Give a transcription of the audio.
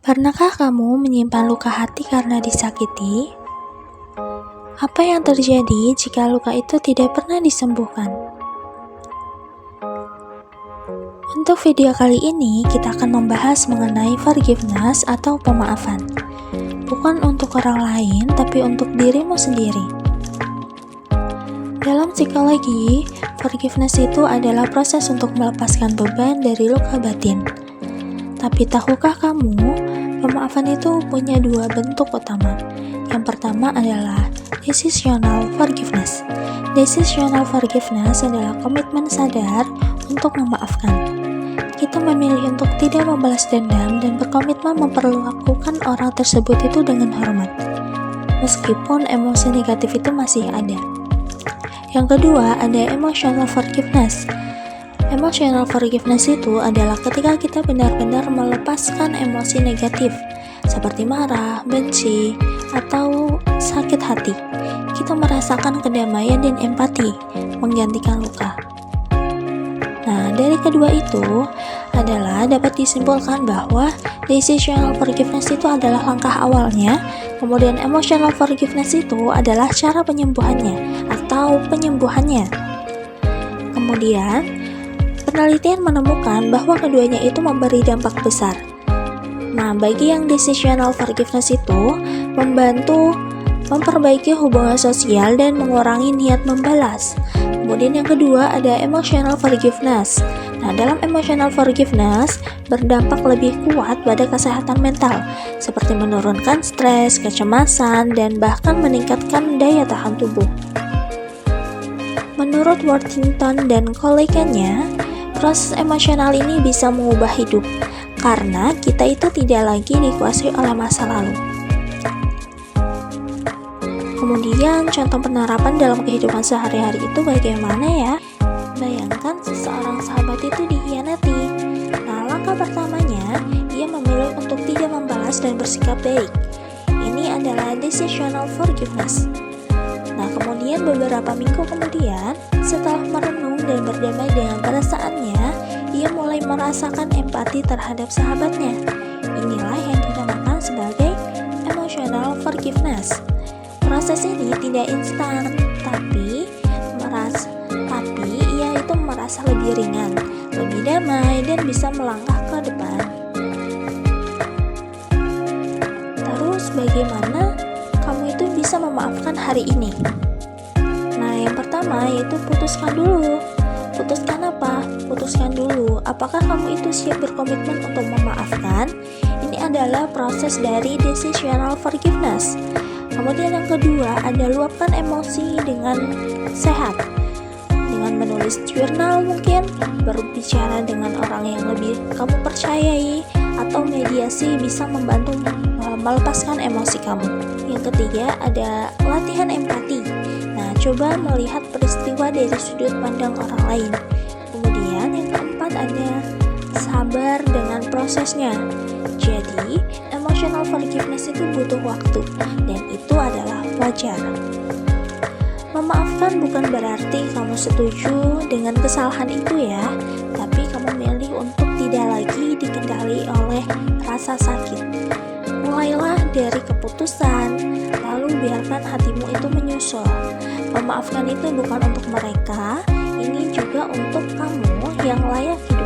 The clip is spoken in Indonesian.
Pernahkah kamu menyimpan luka hati karena disakiti? Apa yang terjadi jika luka itu tidak pernah disembuhkan? Untuk video kali ini, kita akan membahas mengenai forgiveness atau pemaafan. Bukan untuk orang lain, tapi untuk dirimu sendiri. Dalam psikologi, forgiveness itu adalah proses untuk melepaskan beban dari luka batin. Tapi tahukah kamu, pemaafan itu punya dua bentuk utama. Yang pertama adalah decisional forgiveness. Decisional forgiveness adalah komitmen sadar untuk memaafkan. Kita memilih untuk tidak membalas dendam dan berkomitmen memperlakukan orang tersebut itu dengan hormat, meskipun emosi negatif itu masih ada. Yang kedua, ada emotional forgiveness. Emotional forgiveness itu adalah ketika kita benar-benar melepaskan emosi negatif seperti marah, benci, atau sakit hati. Kita merasakan kedamaian dan empati, menggantikan luka. Nah, dari kedua itu adalah dapat disimpulkan bahwa decisional forgiveness itu adalah langkah awalnya, kemudian emotional forgiveness itu adalah cara penyembuhannya atau penyembuhannya. Kemudian, penelitian menemukan bahwa keduanya itu memberi dampak besar. Nah, bagi yang decisional forgiveness itu membantu memperbaiki hubungan sosial dan mengurangi niat membalas. Kemudian yang kedua ada emotional forgiveness. Nah, dalam emotional forgiveness berdampak lebih kuat pada kesehatan mental, seperti menurunkan stres, kecemasan, dan bahkan meningkatkan daya tahan tubuh. Menurut Worthington dan koleganya, proses emosional ini bisa mengubah hidup, karena kita itu tidak lagi dikuasai oleh masa lalu. Kemudian contoh penerapan dalam kehidupan sehari-hari itu bagaimana ya? Bayangkan seseorang sahabat itu dikhianati. Nah, langkah pertamanya, ia memilih untuk tidak membalas dan bersikap baik. Ini adalah decisional forgiveness. Nah, kemudian beberapa minggu kemudian, setelah merenung dan berdamai dengan perasaannya, ia mulai merasakan empati terhadap sahabatnya. Inilah yang dinamakan sebagai emotional forgiveness. Proses ini tidak instan, tapi ia itu merasa lebih ringan, lebih damai, dan bisa melangkah ke depan. Terus bagaimana kamu itu bisa memaafkan hari ini? Nah, yang pertama yaitu putuskan dulu. Putuskan apa? Putuskan dulu. Apakah kamu itu siap berkomitmen untuk memaafkan? Ini adalah proses dari decisional forgiveness. Kemudian yang kedua ada luapkan emosi dengan sehat. Dengan menulis jurnal mungkin, berbicara dengan orang yang lebih kamu percayai, atau mediasi bisa membantu melepaskan emosi kamu. Yang ketiga ada latihan empati. Nah, coba melihat peristiwa dari sudut pandang orang lain. Kemudian yang keempat ada sabar dengan prosesnya. Jadi, emotional forgiveness itu butuh waktu, dan itu adalah wajar. Memaafkan bukan berarti kamu setuju dengan kesalahan itu ya, tapi kamu milih untuk tidak lagi dikendali oleh rasa sakit. Mulailah dari keputusan, lalu biarkan hatimu itu menyusul. Memaafkan itu bukan untuk mereka, ini juga untuk kamu yang layak hidup